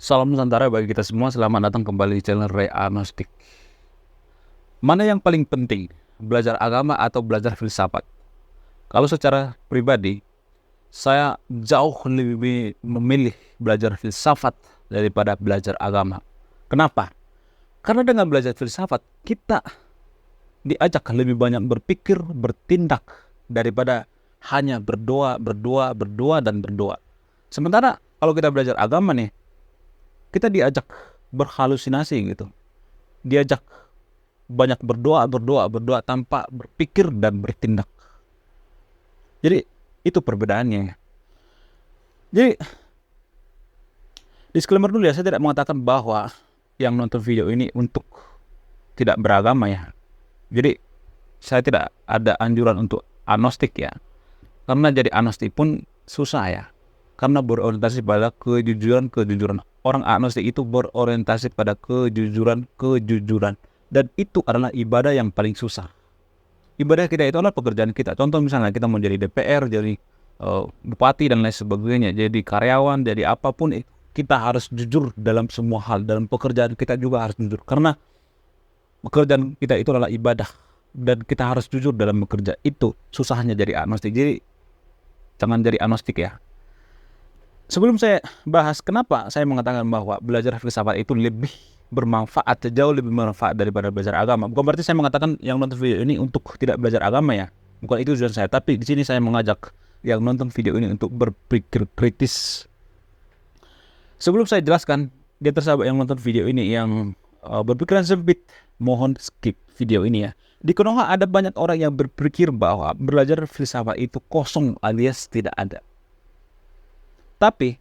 Salam Nusantara bagi kita semua. Selamat datang kembali di channel Ray Agnostik. Mana yang paling penting, belajar agama atau belajar filsafat? Kalau secara pribadi, saya jauh lebih memilih belajar filsafat daripada belajar agama. Kenapa? Karena dengan belajar filsafat, kita diajak lebih banyak berpikir, bertindak, daripada hanya berdoa, dan berdoa. Sementara kalau kita belajar agama nih, kita diajak berhalusinasi gitu. Diajak banyak berdoa tanpa berpikir dan bertindak. Jadi itu perbedaannya. Jadi disclaimer dulu ya, saya tidak mengatakan bahwa yang nonton video ini untuk tidak beragama ya. Jadi saya tidak ada anjuran untuk agnostik ya. Karena jadi agnostik pun susah ya. Karena berorientasi pada kejujuran. Orang agnostik itu berorientasi pada kejujuran. Dan itu adalah ibadah yang paling susah. Ibadah kita itu adalah pekerjaan kita. Contoh misalnya kita mau jadi DPR, jadi bupati dan lain sebagainya, jadi karyawan, jadi apapun, kita harus jujur dalam semua hal. Dalam pekerjaan kita juga harus jujur. Karena pekerjaan kita itu adalah ibadah. Dan kita harus jujur dalam bekerja. Itu susahnya jadi agnostik. Jadi jangan jadi agnostik ya. Sebelum saya bahas kenapa saya mengatakan bahwa belajar filsafat itu lebih bermanfaat, jauh lebih bermanfaat daripada belajar agama. Bukan berarti saya mengatakan yang nonton video ini untuk tidak belajar agama ya. Bukan itu tujuan saya. Tapi di sini saya mengajak yang nonton video ini untuk berpikir kritis. Sebelum saya jelaskan, dia tersahabat yang nonton video ini yang berpikiran sempit, mohon skip video ini ya. Di Konoha ada banyak orang yang berpikir bahwa belajar filsafat itu kosong alias tidak ada. Tapi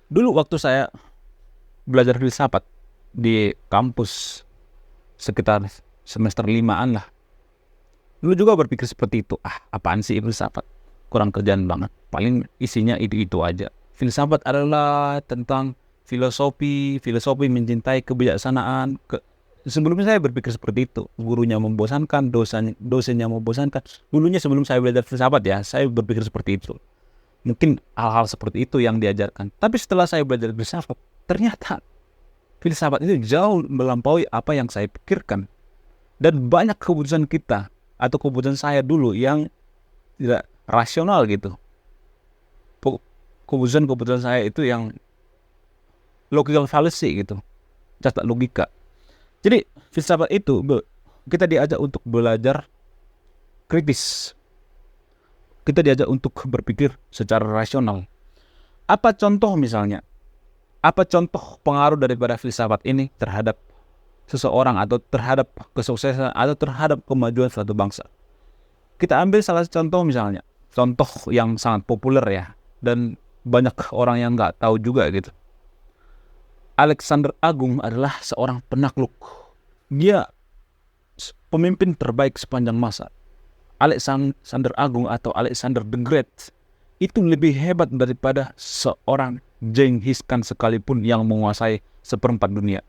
dulu waktu saya belajar filsafat di kampus sekitar semester 5-an lah, dulu juga berpikir seperti itu. Apaan sih filsafat? Kurang kerjaan banget. Paling isinya itu-itu aja. Filsafat adalah tentang filosofi mencintai kebijaksanaan. Sebelumnya saya berpikir seperti itu. Gurunya membosankan, dosennya membosankan. Dulunya sebelum saya belajar filsafat ya, saya berpikir seperti itu. Mungkin hal-hal seperti itu yang diajarkan. Tapi setelah saya belajar filsafat, ternyata filsafat itu jauh melampaui apa yang saya pikirkan. Dan banyak keputusan kita, atau keputusan saya dulu yang tidak rasional gitu. Keputusan saya itu yang logical fallacy gitu. Cacat logika. Jadi filsafat itu kita diajak untuk belajar kritis. Kita diajak untuk berpikir secara rasional. Apa contoh misalnya? Apa contoh pengaruh daripada filsafat ini terhadap seseorang atau terhadap kesuksesan atau terhadap kemajuan suatu bangsa? Kita ambil salah satu contoh misalnya. Contoh yang sangat populer ya. Dan banyak orang yang nggak tahu juga gitu. Alexander Agung adalah seorang penakluk. Dia pemimpin terbaik sepanjang masa. Alexander Agung atau Alexander the Great itu lebih hebat daripada seorang Genghis Khan sekalipun yang menguasai seperempat dunia.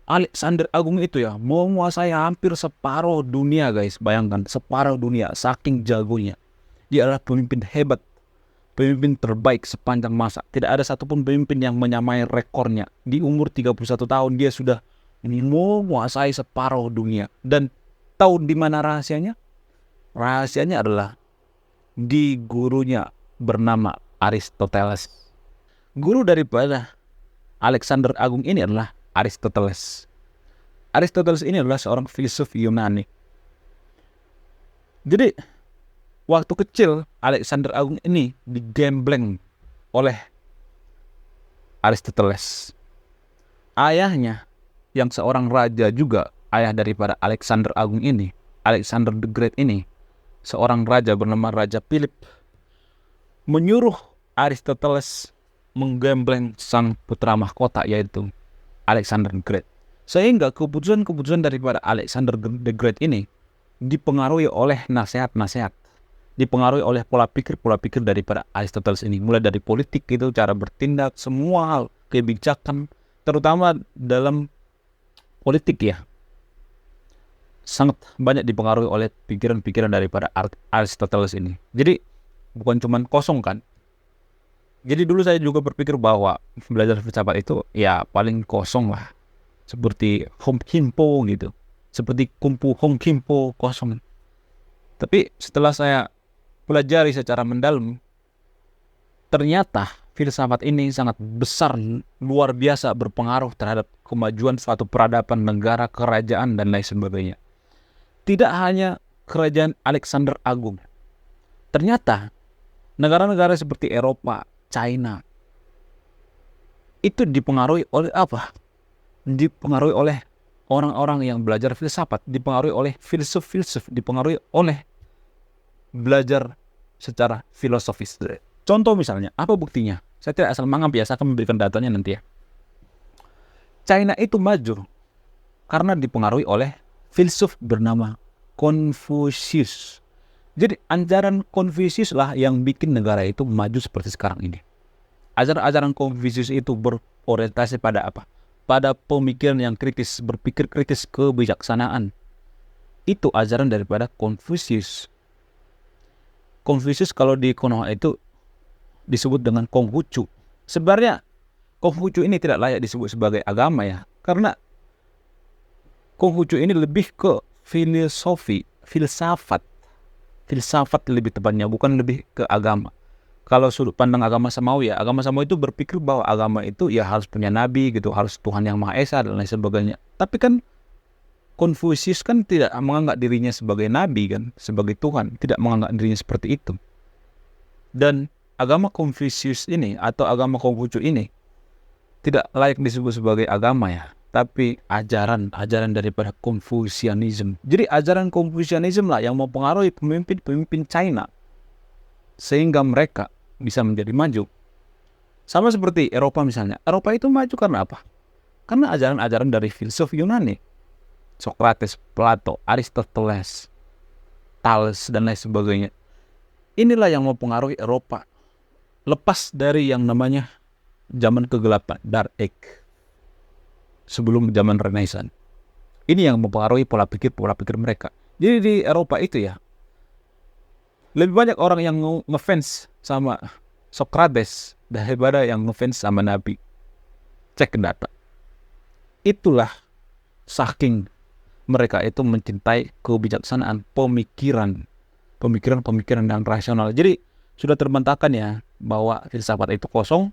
Alexander Agung itu ya menguasai hampir separuh dunia guys. Bayangkan, separuh dunia, saking jagonya. Dia adalah pemimpin hebat, pemimpin terbaik sepanjang masa. Tidak ada satupun pemimpin yang menyamai rekornya. Di umur 31 tahun dia sudah menguasai separuh dunia. Dan tahu di mana rahasianya? Rahasianya adalah di gurunya bernama Aristoteles. Guru daripada Alexander Agung ini adalah Aristoteles. Aristoteles ini adalah seorang filsuf Yunani. Jadi waktu kecil Alexander Agung ini digembleng oleh Aristoteles. Ayahnya yang seorang raja juga, ayah daripada Alexander Agung ini, Alexander the Great ini, seorang raja bernama Raja Philip, menyuruh Aristoteles menggembleng sang putra mahkota yaitu Alexander the Great. Sehingga keputusan daripada Alexander the Great ini dipengaruhi oleh nasihat-nasihat, dipengaruhi oleh pola pikir daripada Aristoteles ini. Mulai dari politik gitu, cara bertindak, semua hal, kebijakan, terutama dalam politik ya, sangat banyak dipengaruhi oleh pikiran-pikiran daripada Aristoteles ini. Jadi bukan cuma kosong kan. Jadi dulu saya juga berpikir bahwa belajar filsafat itu ya paling kosong lah, seperti Hong Kimpo gitu, seperti Kumpu Hong Kimpo kosong. Tapi setelah saya pelajari secara mendalam, ternyata filsafat ini sangat besar, luar biasa berpengaruh terhadap kemajuan suatu peradaban, negara, kerajaan, dan lain sebagainya. Tidak hanya kerajaan Alexander Agung. Ternyata negara-negara seperti Eropa, China, itu dipengaruhi oleh apa? Dipengaruhi oleh orang-orang yang belajar filsafat, dipengaruhi oleh filsuf-filsuf, dipengaruhi oleh belajar secara filosofis. Contoh misalnya, apa buktinya? Saya tidak asal mangap ya, saya akan memberikan datanya nanti ya. China itu maju karena dipengaruhi oleh filsuf bernama Confucius. Jadi ajaran Confucius lah yang bikin negara itu maju seperti sekarang ini. Ajaran Confucius itu berorientasi pada apa? Pada pemikiran yang kritis, berpikir kritis, kebijaksanaan. Itu ajaran daripada Confucius. Confucius kalau di Konoha itu disebut dengan Konghucu. Sebenarnya Konghucu ini tidak layak disebut sebagai agama ya, karena Konghucu ini lebih ke filosofi, filsafat lebih tepatnya, bukan lebih ke agama. Kalau sudut pandang agama samawi ya, agama samawi itu berpikir bahwa agama itu ya harus punya nabi gitu, harus Tuhan yang Maha Esa dan lain sebagainya. Tapi kan Confucius kan tidak menganggap dirinya sebagai nabi kan, sebagai Tuhan, tidak menganggap dirinya seperti itu. Dan agama Confucius ini atau agama Konghucu ini tidak layak disebut sebagai agama ya, tapi ajaran daripada Confucianism. Jadi ajaran Confucianism lah yang mempengaruhi pemimpin China sehingga mereka bisa menjadi maju. Sama seperti Eropa misalnya. Eropa itu maju karena apa? Karena ajaran-ajaran dari filsuf Yunani. Socrates, Plato, Aristoteles, Thales, dan lain sebagainya. Inilah yang mempengaruhi Eropa. Lepas dari yang namanya zaman kegelapan, Dark Age, sebelum zaman Renaissance. Ini yang mempengaruhi pola pikir mereka. Jadi di Eropa itu ya, lebih banyak orang yang ngefans sama Socrates daripada yang ngefans sama Nabi. Cek data. Itulah saking mereka itu mencintai kebijaksanaan, pemikiran yang rasional. Jadi sudah terbantahkan ya bahwa filsafat itu kosong,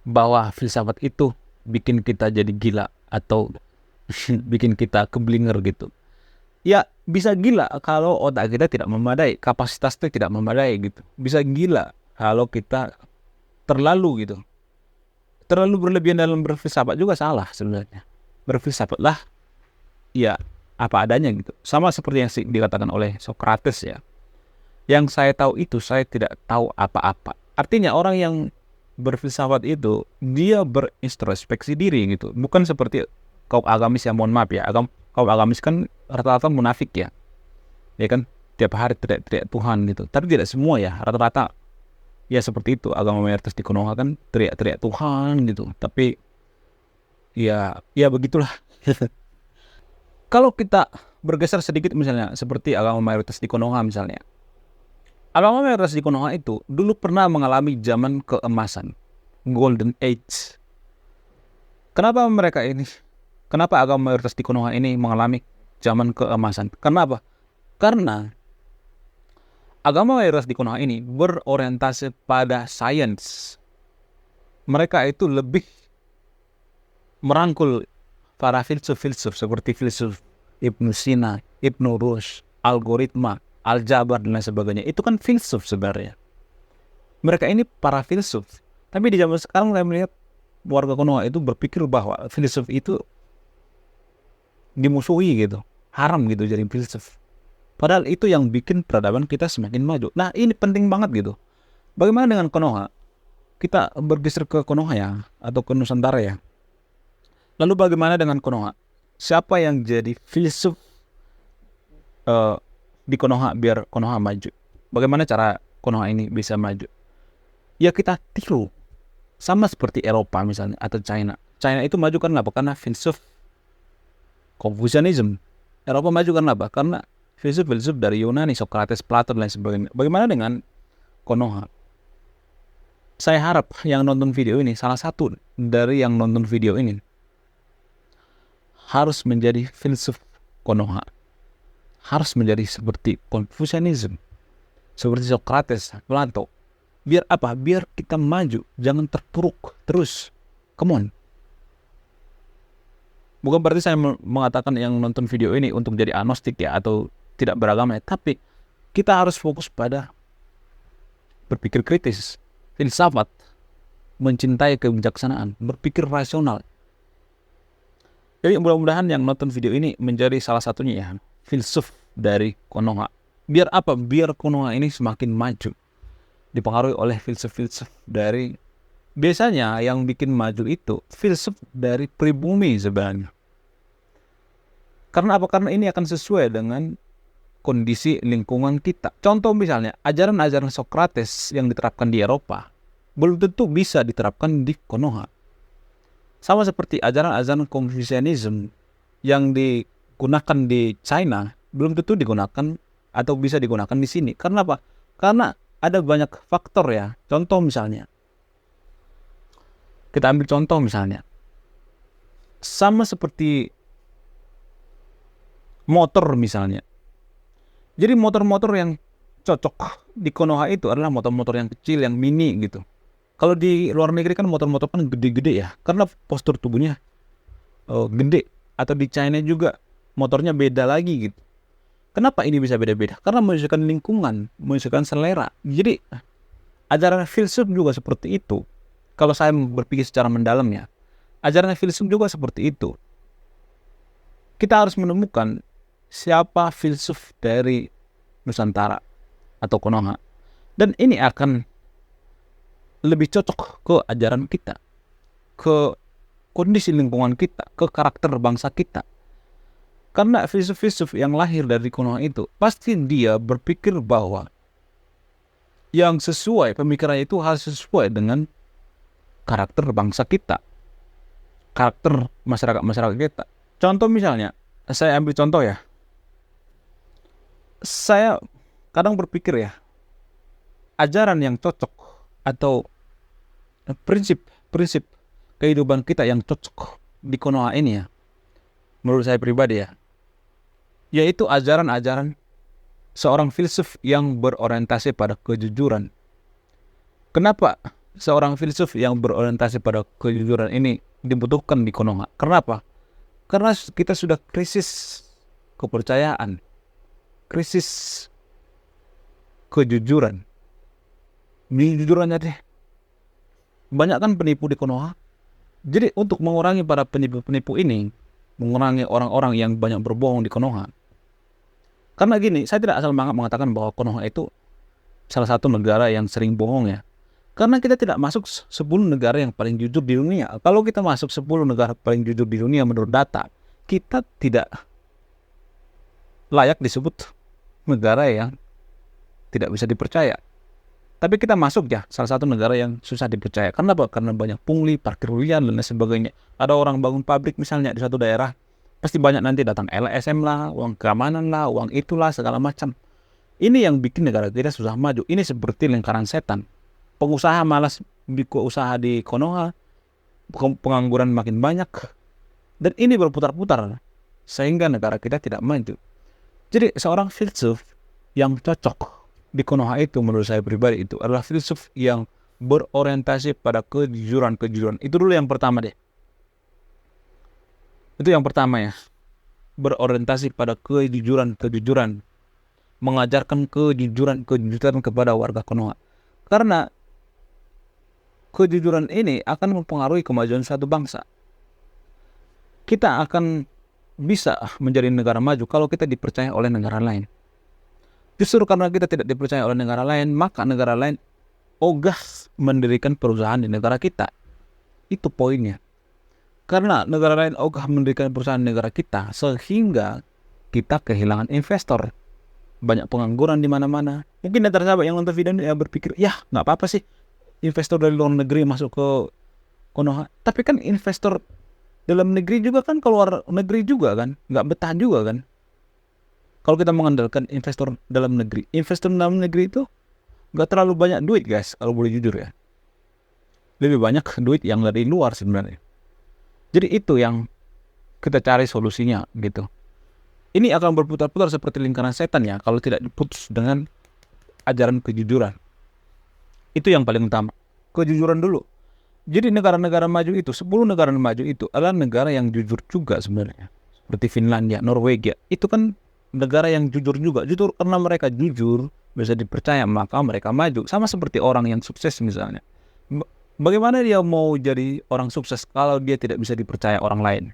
bahwa filsafat itu bikin kita jadi gila atau bikin kita keblinger gitu. Ya bisa gila kalau otak kita tidak memadai, kapasitasnya tidak memadai gitu. Bisa gila kalau kita terlalu gitu. Terlalu berlebihan dalam berfilsafat juga salah sebenarnya. Berfilsafatlah ya apa adanya gitu. Sama seperti yang dikatakan oleh Socrates ya. Yang saya tahu itu saya tidak tahu apa-apa. Artinya orang yang berfilsafat itu dia berintrospeksi diri gitu. Bukan seperti kaum agamis yang mohon maaf ya. Kaum agamis kan rata-rata munafik ya. Ya kan tiap hari teriak-teriak Tuhan gitu. Tapi tidak semua ya. Rata-rata ya seperti itu. Agama mayoritas di Konoha kan teriak-teriak Tuhan gitu. Tapi ya begitulah. Kalau kita bergeser sedikit misalnya seperti agama mayoritas di Konoha misalnya. Agama mayoritas di Konoha itu dulu pernah mengalami zaman keemasan, Golden Age. Kenapa agama mayoritas di Konoha ini mengalami zaman keemasan? Kenapa? Karena agama mayoritas di Konoha ini berorientasi pada sains. Mereka itu lebih merangkul para filsuf-filsuf seperti filsuf Ibnu Sina, Ibnu Rushd, algoritma, aljabar dan lain sebagainya. Itu kan filsuf sebenarnya. Mereka ini para filsuf. Tapi di zaman sekarang saya melihat warga Konoha itu berpikir bahwa filsuf itu dimusuhi gitu. Haram gitu jadi filsuf. Padahal itu yang bikin peradaban kita semakin maju. Nah ini penting banget gitu. Bagaimana dengan Konoha? Kita bergeser ke Konoha ya, atau ke Nusantara ya. Lalu bagaimana dengan Konoha? Siapa yang jadi filsuf di Konoha biar Konoha maju? Bagaimana cara Konoha ini bisa maju? Ya kita tiru. Sama seperti Eropa misalnya atau China. China itu maju karena apa? Karena filsuf Confucianism. Eropa maju karena apa? Karena filsuf-filsuf dari Yunani, Socrates, Plato dan lain sebagainya. Bagaimana dengan Konoha? Saya harap yang nonton video ini, salah satu dari yang nonton video ini, harus menjadi filsuf Konoha. Harus menjadi seperti Confucianism, seperti Socrates, Plato. Biar apa? Biar kita maju, jangan terpuruk terus. Come on. Bukan berarti saya mengatakan yang nonton video ini untuk jadi agnostik ya, atau tidak beragama ya. Tapi kita harus fokus pada berpikir kritis, filsafat, mencintai kebijaksanaan, berpikir rasional. Jadi mudah-mudahan yang nonton video ini menjadi salah satunya ya, filsuf dari Konoha. Biar apa? Biar Konoha ini semakin maju, dipengaruhi oleh filsuf-filsuf dari, biasanya yang bikin maju itu filsuf dari pribumi sebenarnya. Karena apa? Karena ini akan sesuai dengan kondisi lingkungan kita. Contoh misalnya, ajaran-ajaran Socrates yang diterapkan di Eropa belum tentu bisa diterapkan di Konoha. Sama seperti ajaran-ajaran Confucianism yang digunakan di China belum tentu digunakan atau bisa digunakan di sini. Karena apa? Karena ada banyak faktor ya. Contoh misalnya, kita ambil contoh misalnya, sama seperti motor misalnya. Jadi motor-motor yang cocok di Konoha itu adalah motor-motor yang kecil, yang mini gitu. Kalau di luar negeri kan motor-motor kan gede-gede ya, karena postur tubuhnya gede. Atau di China juga motornya beda lagi gitu. Kenapa ini bisa beda-beda? Karena menyesuaikan lingkungan, menyesuaikan selera. Jadi ajaran filsuf juga seperti itu. Kalau saya berpikir secara mendalam ya, ajaran filsuf juga seperti itu. Kita harus menemukan siapa filsuf dari Nusantara atau Konoha. Dan ini akan lebih cocok ke ajaran kita, ke kondisi lingkungan kita, ke karakter bangsa kita. Karena filsuf-filsuf yang lahir dari Konoha itu, pasti dia berpikir bahwa yang sesuai, pemikirannya itu harus sesuai dengan karakter bangsa kita, karakter masyarakat kita. Contoh misalnya, saya ambil contoh ya. Saya kadang berpikir ya, ajaran yang cocok atau prinsip kehidupan kita yang cocok di Konoha ini ya, menurut saya pribadi ya, yaitu ajaran-ajaran seorang filsuf yang berorientasi pada kejujuran. Kenapa seorang filsuf yang berorientasi pada kejujuran ini dibutuhkan di Konoha? Kenapa? Karena kita sudah krisis kepercayaan, krisis kejujuran. Jujurannya deh, banyak kan penipu di Konoha. Jadi untuk mengurangi para penipu-penipu ini, mengurangi orang-orang yang banyak berbohong di Konoha. Karena gini, saya tidak asal mengatakan bahwa Konoha itu salah satu negara yang sering bohong ya. Karena kita tidak masuk 10 negara yang paling jujur di dunia. Kalau kita masuk 10 negara paling jujur di dunia menurut data, kita tidak layak disebut negara yang tidak bisa dipercaya. Tapi kita masuk ya salah satu negara yang susah dipercaya. Karena apa? Karena banyak pungli, parkir liar, dan lain sebagainya. Ada orang bangun pabrik misalnya di suatu daerah, pasti banyak nanti datang LSM lah, uang keamanan lah, uang itulah, segala macam. Ini yang bikin negara kita susah maju. Ini seperti lingkaran setan. Pengusaha malas buka usaha di Konoha, pengangguran makin banyak, dan ini berputar-putar sehingga negara kita tidak maju. Jadi seorang filsuf yang cocok di Konoha itu menurut saya pribadi itu adalah filsuf yang berorientasi pada kejujuran. Itu dulu yang pertama deh. Itu yang pertama ya. Berorientasi pada kejujuran. Mengajarkan kejujuran kepada warga Konoha. Karena kejujuran ini akan mempengaruhi kemajuan suatu bangsa. Kita akan bisa menjadi negara maju kalau kita dipercaya oleh negara lain. Justru karena kita tidak dipercaya oleh negara lain, maka negara lain ogah mendirikan perusahaan di negara kita. Itu poinnya. Karena negara lain ogah mendirikan perusahaan di negara kita, sehingga kita kehilangan investor. Banyak pengangguran di mana-mana. Mungkin antara sahabat yang nonton video ini ya berpikir, ya nggak apa-apa sih investor dari luar negeri masuk ke Konoha. Tapi kan investor dalam negeri juga kan keluar negeri juga kan, nggak betah juga kan. Kalau kita mengandalkan investor dalam negeri itu nggak terlalu banyak duit guys, kalau boleh jujur ya. lebih banyak duit yang dari luar sebenarnya. Jadi itu yang kita cari solusinya gitu. Ini akan berputar-putar seperti lingkaran setan ya kalau tidak diputus dengan ajaran kejujuran. Itu yang paling utama. Kejujuran dulu. Jadi negara-negara maju itu, 10 negara maju itu adalah negara yang jujur juga sebenarnya. Seperti Finlandia, Norwegia. Itu kan negara yang jujur juga. Jujur karena mereka jujur, bisa dipercaya, maka mereka maju. Sama seperti orang yang sukses misalnya. Bagaimana dia mau jadi orang sukses kalau dia tidak bisa dipercaya orang lain?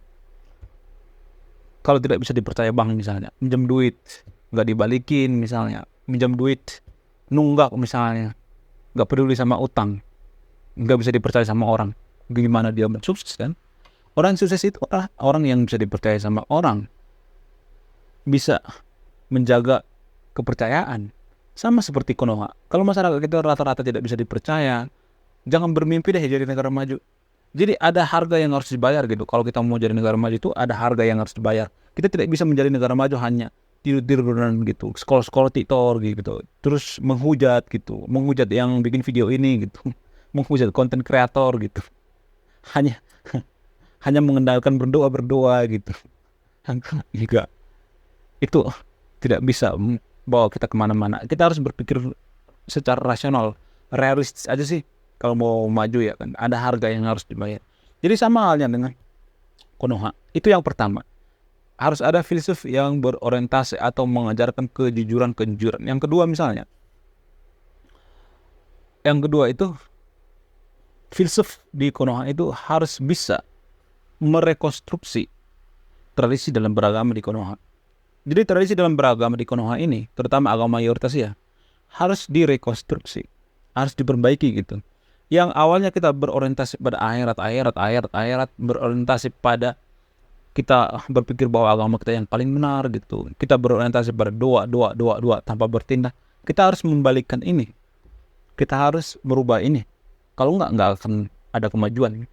Kalau tidak bisa dipercaya bank misalnya, minjam duit, nggak dibalikin misalnya. Minjam duit, nunggak misalnya. Nggak peduli sama utang. Nggak bisa dipercaya sama orang. Gimana dia sukses kan? Orang sukses itu adalah orang yang bisa dipercaya sama orang. Bisa menjaga kepercayaan. Sama seperti Konoha. Kalau masyarakat kita rata-rata tidak bisa dipercaya, jangan bermimpi deh jadi negara maju. Jadi ada harga yang harus dibayar gitu. Kalau kita mau jadi negara maju itu ada harga yang harus dibayar. Kita tidak bisa menjadi negara maju hanya tidur-tiduran gitu, scroll-scroll TikTok gitu. Terus menghujat gitu. Menghujat yang bikin video ini gitu. Menghujat konten kreator gitu. Hanya hanya mengandalkan berdoa gitu. Juga itu tidak bisa bawa kita kemana-mana. Kita harus berpikir secara rasional, realistis aja sih kalau mau maju ya kan. Ada harga yang harus dibayar. Jadi sama halnya dengan Konoha. Itu yang pertama. Harus ada filsuf yang berorientasi atau mengajarkan kejujuran. Yang kedua misalnya, itu filsuf di Konoha itu harus bisa merekonstruksi tradisi dalam beragama di Konoha. Jadi tradisi dalam beragama di Konoha ini, terutama agama mayoritas ya, harus direkonstruksi, harus diperbaiki gitu. Yang awalnya kita berorientasi pada akhirat, berorientasi pada kita berpikir bahwa agama kita yang paling benar gitu. Kita berorientasi pada doa tanpa bertindak. Kita harus membalikkan ini. Kita harus merubah ini. Kalau nggak akan ada kemajuan.